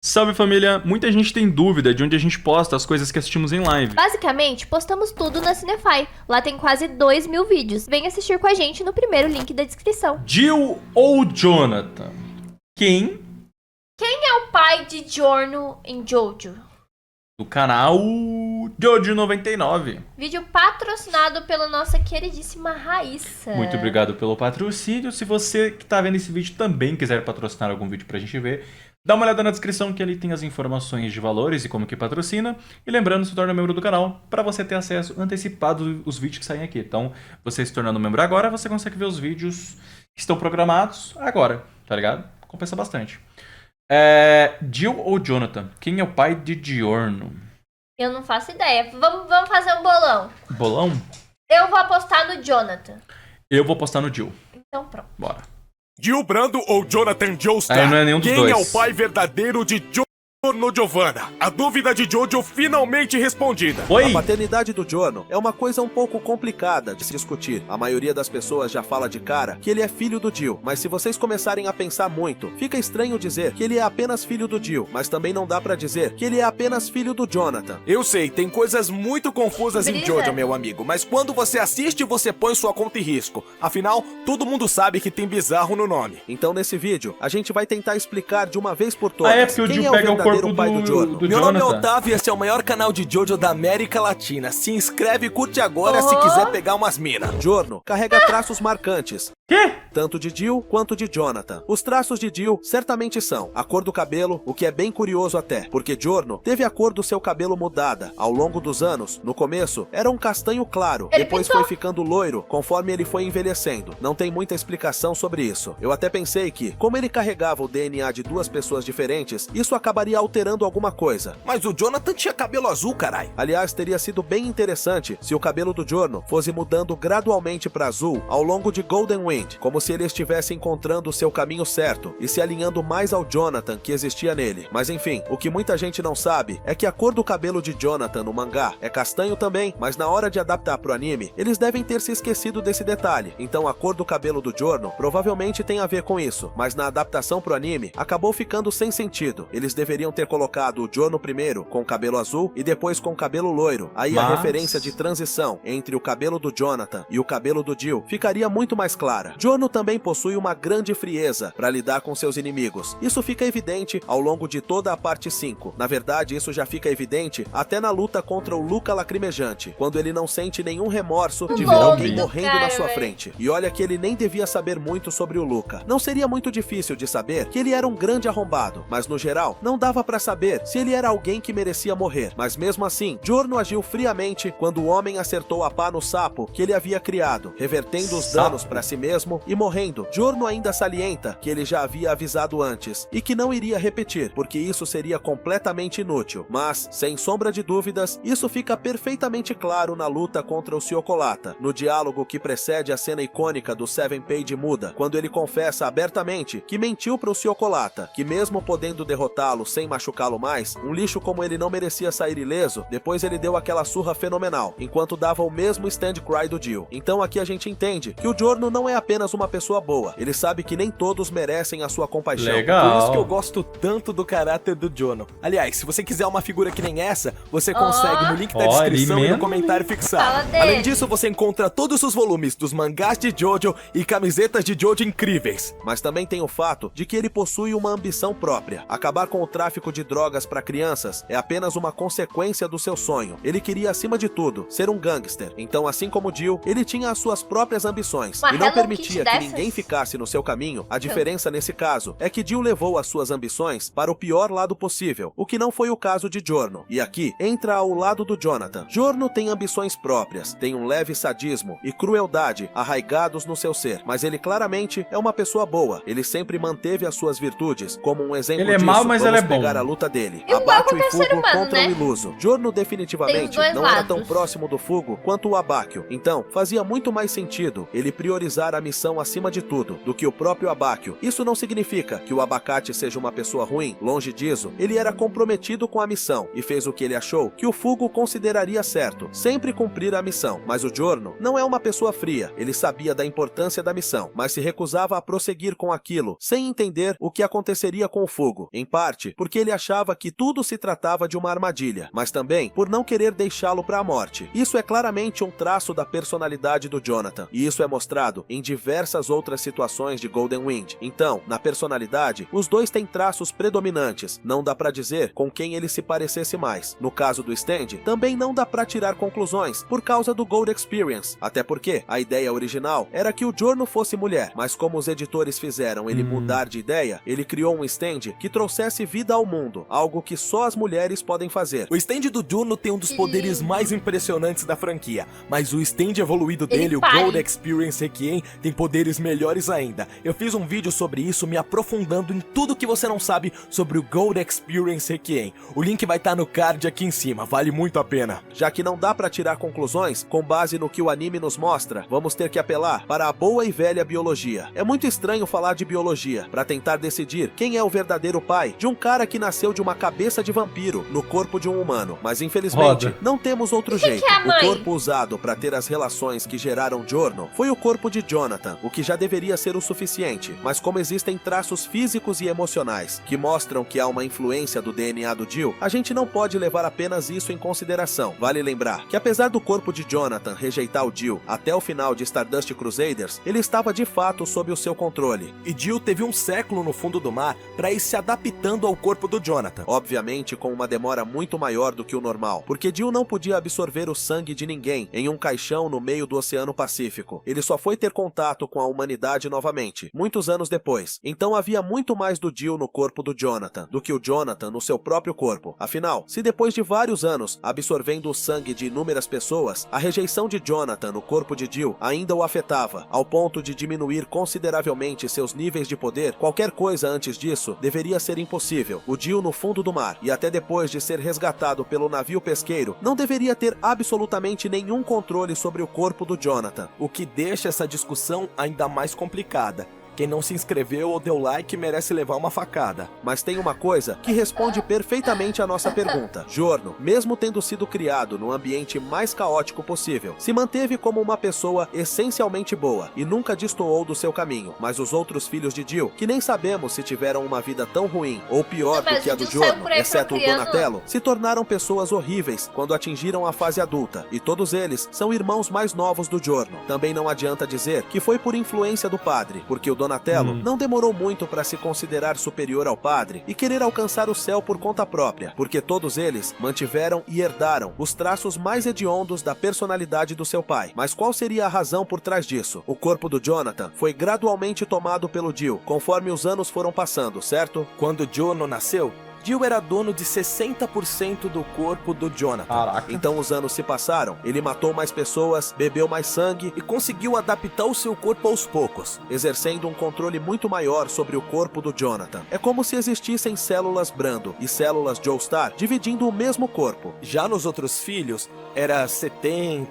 Salve família! Muita gente tem dúvida de onde a gente posta as coisas que assistimos em live. Basicamente, postamos tudo na Cinefy. Lá tem quase 2.000 vídeos. Vem assistir com a gente no primeiro link da descrição. Jill ou Jonathan? Quem? Quem é o pai de Giorno em Jojo? Do canal Jojo99. Vídeo patrocinado pela nossa queridíssima Raíssa. Muito obrigado pelo patrocínio. Se você que tá vendo esse vídeo também quiser patrocinar algum vídeo pra gente ver, dá uma olhada na descrição que ali tem as informações de valores e como que patrocina. E lembrando, se torna membro do canal para você ter acesso antecipado aos vídeos que saem aqui. Então, você se tornando membro agora, você consegue ver os vídeos que estão programados agora, tá ligado? Compensa bastante. Jill ou Jonathan? Quem é o pai de Giorno? Eu não faço ideia. Vamos fazer um bolão. Bolão? Eu vou apostar no Jonathan. Eu vou postar no Jill. Então pronto. Bora. Jill Brando ou Jonathan Joestar? Aí não é nenhum dos Quem dois. é o pai verdadeiro de Giorno Giovanna? A dúvida de Jojo finalmente respondida. Oi! A paternidade do Giorno é uma coisa um pouco complicada de se discutir. A maioria das pessoas já fala de cara que ele é filho do Jill, mas se vocês começarem a pensar muito, fica estranho dizer que ele é apenas filho do Jill, mas também não dá pra dizer que ele é apenas filho do Jonathan. Eu sei, tem coisas muito confusas em Brisa. Jojo, meu amigo, mas quando você assiste, você põe sua conta em risco. Afinal, todo mundo sabe que tem bizarro no nome. Então nesse vídeo, a gente vai tentar explicar de uma vez por todas Porque o quem Jill é o pega o verdadeiro corpo pai do Giorno. do Meu nome é Jonathan. Otávio e esse é o maior canal de Jojo da América Latina. Se inscreve e curte agora se quiser pegar umas minas. Giorno carrega traços marcantes, Quê? tanto de Jill quanto de Jonathan. Os traços de Jill certamente são a cor do cabelo, o que é bem curioso até, porque Giorno teve a cor do seu cabelo mudada ao longo dos anos. No começo era um castanho claro, Ele depois pintou. foi ficando loiro conforme ele foi envelhecendo. Não tem muita explicação sobre isso. Eu até pensei que, como ele carregava o DNA de duas pessoas diferentes, isso acabaria alterando alguma coisa. Mas o Jonathan tinha cabelo azul, carai. Aliás, teria sido bem interessante se o cabelo do Giorno fosse mudando gradualmente para azul ao longo de Golden Wind, como se ele estivesse encontrando o seu caminho certo e se alinhando mais ao Jonathan que existia nele. Mas enfim, o que muita gente não sabe é que a cor do cabelo de Jonathan no mangá é castanho também, mas na hora de adaptar pro anime, eles devem ter se esquecido desse detalhe. Então a cor do cabelo do Giorno provavelmente tem a ver com isso, mas na adaptação pro anime acabou ficando sem sentido. Eles deveriam ter colocado o Giorno primeiro com cabelo azul e depois com cabelo loiro. Aí a referência de transição entre o cabelo do Jonathan e o cabelo do Jill ficaria muito mais clara. Giorno também possui uma grande frieza para lidar com seus inimigos. Isso fica evidente ao longo de toda a parte 5. Na verdade, isso já fica evidente até na luta contra o Luca Lacrimejante, quando ele não sente nenhum remorso de ver alguém Lindo, morrendo cara, na sua velho. frente. E olha que ele nem devia saber muito sobre o Luca. Não seria muito difícil de saber que ele era um grande arrombado, mas no geral, não dava pra saber se ele era alguém que merecia morrer. Mas mesmo assim, Giorno agiu friamente quando o homem acertou a pá no sapo que ele havia criado, revertendo os danos pra si mesmo e morrendo. Giorno ainda salienta que ele já havia avisado antes e que não iria repetir, porque isso seria completamente inútil. Mas, sem sombra de dúvidas, isso fica perfeitamente claro na luta contra o Siocolata, no diálogo que precede a cena icônica do Seven Page Muda, quando ele confessa abertamente que mentiu pro Siocolata, que mesmo podendo derrotá-lo sem machucá-lo mais, um lixo como ele não merecia sair ileso. Depois ele deu aquela surra fenomenal, enquanto dava o mesmo stand cry do Jill. Então aqui a gente entende que o Giorno não é apenas uma pessoa boa, ele sabe que nem todos merecem a sua compaixão. Legal. Por isso que eu gosto tanto do caráter do Jono. Aliás, se você quiser uma figura que nem essa, você consegue no link da Ó, descrição ele e no mesmo. comentário Fala fixado. dele. Além disso, você encontra todos os volumes dos mangás de Jojo e camisetas de Jojo incríveis. Mas também tem o fato de que ele possui uma ambição própria. Acabar com o tráfico de drogas para crianças é apenas uma consequência do seu sonho. Ele queria, acima de tudo, ser um gangster. Então, assim como Jill, ele tinha as suas próprias ambições Uma e não Hello permitia Kitty que dessas? ninguém ficasse no seu caminho. A diferença nesse caso é que Jill levou as suas ambições para o pior lado possível, o que não foi o caso de Giorno. E aqui entra ao lado do Jonathan. Giorno tem ambições próprias, tem um leve sadismo e crueldade arraigados no seu ser, mas ele claramente é uma pessoa boa. Ele sempre manteve as suas virtudes, como um exemplo Ele é disso. mau, mas Vamos ele é bom. pegar a luta dele. Igual Abate qualquer o ser Ifugo humano, contra né? o Iluso. Giorno Tem definitivamente os dois não era tão lados. próximo do Fugo quanto o Abáquio. Então, fazia muito mais sentido ele priorizar a missão acima de tudo, do que o próprio Abáquio. Isso não significa que o Abacate seja uma pessoa ruim, longe disso. Ele era comprometido com a missão e fez o que ele achou que o Fugo consideraria certo, sempre cumprir a missão. Mas o Giorno não é uma pessoa fria. Ele sabia da importância da missão, mas se recusava a prosseguir com aquilo, sem entender o que aconteceria com o Fugo. Em parte, porque ele achava que tudo se tratava de uma armadilha, mas também por não querer deixá-lo para a morte. Isso é claramente um traço da personalidade do Jonathan, e isso é mostrado em diversas outras situações de Golden Wind. Então, na personalidade, os dois têm traços predominantes. Não dá pra dizer com quem ele se parecesse mais. No caso do Stand, também não dá pra tirar conclusões por causa do Gold Experience, até porque a ideia original era que o Giorno fosse mulher, mas como os editores fizeram ele mudar de ideia, ele criou um Stand que trouxesse vida ao mundo, algo que só as mulheres podem fazer. O stand do Giorno tem um dos poderes mais impressionantes da franquia, mas o stand evoluído dele, o Gold Experience Requiem, tem poderes melhores ainda. Eu fiz um vídeo sobre isso, me aprofundando em tudo que você não sabe sobre o Gold Experience Requiem. O link vai estar no card aqui em cima, vale muito a pena. Já que não dá pra tirar conclusões com base no que o anime nos mostra, vamos ter que apelar para a boa e velha biologia. É muito estranho falar de biologia para tentar decidir quem é o verdadeiro pai de um cara que nasceu de uma cabeça de vampiro no corpo de um humano, mas infelizmente não temos outro jeito. O corpo usado para ter as relações que geraram Giorno foi o corpo de Jonathan, o que já deveria ser o suficiente, mas como existem traços físicos e emocionais que mostram que há uma influência do DNA do Jill, a gente não pode levar apenas isso em consideração. Vale lembrar que apesar do corpo de Jonathan rejeitar o Jill até o final de Stardust Crusaders, ele estava de fato sob o seu controle. E Jill teve um século no fundo do mar para ir se adaptando ao corpo do Jonathan. Obviamente com uma demora muito maior do que o normal, porque Jill não podia absorver o sangue de ninguém em um caixão no meio do Oceano Pacífico. Ele só foi ter contato com a humanidade novamente, muitos anos depois. Então havia muito mais do Jill no corpo do Jonathan, do que o Jonathan no seu próprio corpo. Afinal, se depois de vários anos absorvendo o sangue de inúmeras pessoas, a rejeição de Jonathan no corpo de Jill ainda o afetava, ao ponto de diminuir consideravelmente seus níveis de poder, qualquer coisa antes disso deveria ser impossível. O Jill no fundo do mar, e até depois de ser resgatado pelo navio pesqueiro, não deveria ter absolutamente nenhum controle sobre o corpo do Jonathan. O que deixa essa discussão ainda mais complicada. Quem não se inscreveu ou deu like merece levar uma facada. Mas tem uma coisa que responde perfeitamente a nossa pergunta. Giorno, mesmo tendo sido criado no ambiente mais caótico possível, se manteve como uma pessoa essencialmente boa e nunca destoou do seu caminho. Mas os outros filhos de Jill, que nem sabemos se tiveram uma vida tão ruim ou pior do que a do Giorno, exceto o Donatello, se tornaram pessoas horríveis quando atingiram a fase adulta, e todos eles são irmãos mais novos do Giorno. Também não adianta dizer que foi por influência do padre, porque o Donatello não demorou muito para se considerar superior ao padre e querer alcançar o céu por conta própria, porque todos eles mantiveram e herdaram os traços mais hediondos da personalidade do seu pai. Mas qual seria a razão por trás disso? O corpo do Jonathan foi gradualmente tomado pelo Jill, conforme os anos foram passando, certo? Quando Giorno nasceu, Jill era dono de 60% do corpo do Jonathan. Caraca. Então os anos se passaram, ele matou mais pessoas, bebeu mais sangue E conseguiu adaptar o seu corpo aos poucos. exercendo um controle muito maior sobre o corpo do Jonathan. É como se existissem células Brando e células Joestar dividindo o mesmo corpo. Já nos outros filhos, era 70%,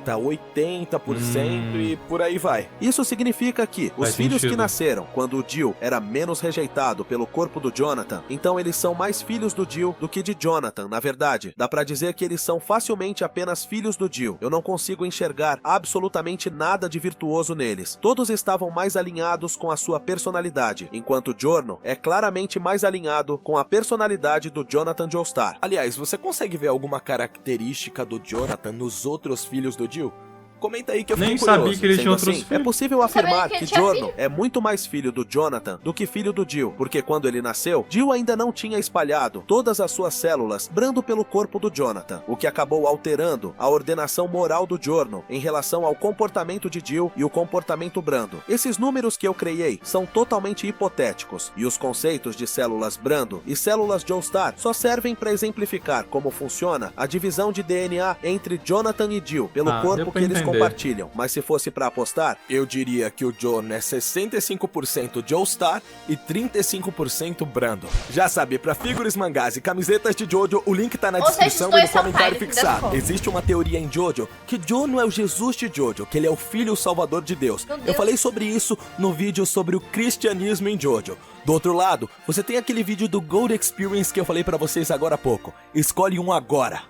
80% e por aí vai. Isso significa que os Faz filhos que sentido. nasceram quando o Jill era menos rejeitado pelo corpo do Jonathan, então eles são mais filhos do Jill do que de Jonathan, na verdade. Dá pra dizer que eles são facilmente apenas filhos do Jill. Eu não consigo enxergar absolutamente nada de virtuoso neles. Todos estavam mais alinhados com a sua personalidade, enquanto Giorno é claramente mais alinhado com a personalidade do Jonathan Joestar. Aliás, você consegue ver alguma característica do Jonathan nos outros filhos do Jill? Comenta aí que eu fiquei Nem curioso. sabia que ele tinha Sendo outros assim, é filhos. possível afirmar que que ele tinha Giorno filho? é muito mais filho do Jonathan do que filho do Jill, porque quando ele nasceu, Jill ainda não tinha espalhado todas as suas células Brando pelo corpo do Jonathan, o que acabou alterando a ordenação moral do Giorno em relação ao comportamento de Jill e o comportamento Brando. Esses números que eu criei são totalmente hipotéticos, e os conceitos de células Brando e células Joestar só servem para exemplificar como funciona a divisão de DNA entre Jonathan e Jill pelo corpo deu pra que eles entender. compartilham, mas se fosse pra apostar, eu diria que o Giorno é 65% Joestar e 35% Brando. Já sabe, pra figures, mangás e camisetas de Jojo, o link tá na Ou seja, descrição os e dois no são comentário pai, no fim das fixado. contas. Existe uma teoria em Jojo que Giorno é o Jesus de Jojo, que ele é o filho salvador de Deus. Meu Deus. Eu falei sobre isso no vídeo sobre o cristianismo em Jojo. Do outro lado, você tem aquele vídeo do Gold Experience que eu falei pra vocês agora há pouco. Escolhe um agora.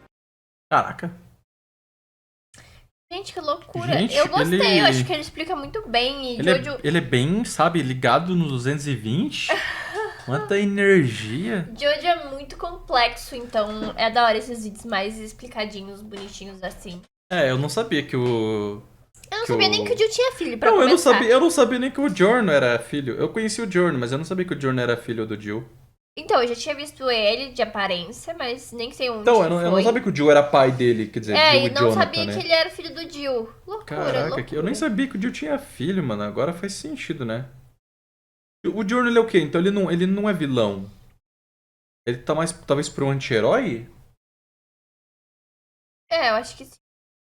Caraca. Gente, que loucura. Gente, Eu gostei, ele- eu acho que ele explica muito bem. E Jojo... Ele é bem, sabe, ligado no 220. Quanta energia. Jojo é muito complexo, então é da hora esses vídeos mais explicadinhos, bonitinhos assim. É, eu não sabia que o... Eu não Que sabia o- nem que o Jill tinha filho, pra Não, começar. eu não sabia nem que o Giorno era filho. Eu conheci o Giorno, mas eu não sabia que o Giorno era filho do Jill. Então, eu já tinha visto ele de aparência, mas nem sei onde Então, eu foi. não sabia que o Jill era pai dele, quer dizer, É, Jill e e não Jonathan, sabia né? que ele era filho do Jill. Loucura, Caraca, loucura. eu nem sabia que o Jill tinha filho, mano. Agora faz sentido, né? O Giorno, ele é o quê? Então ele não é vilão. Ele tá mais, talvez, pro anti-herói? É, eu acho que sim.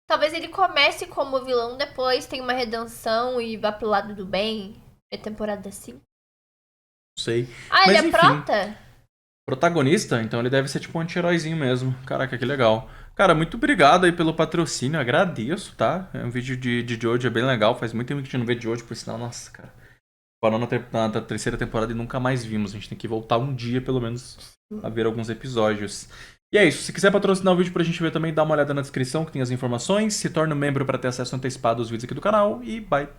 Talvez ele comece como vilão, depois tem uma redenção e vá pro lado do bem. É temporada 5. Não sei. Ah, ele Mas, é enfim. prota? Protagonista, então ele deve ser tipo um anti-heróizinho mesmo. Caraca, que legal. Cara, muito obrigado aí pelo patrocínio, agradeço, tá? É um vídeo de Jojo, é bem legal. Faz muito tempo que a gente não vê Jojo, por sinal, nossa, cara. Parou na terceira temporada e nunca mais vimos. A gente tem que voltar um dia, pelo menos, a ver alguns episódios. E é isso, se quiser patrocinar o vídeo pra gente ver também, dá uma olhada na descrição que tem as informações. Se torne um membro pra ter acesso antecipado aos vídeos aqui do canal e bye.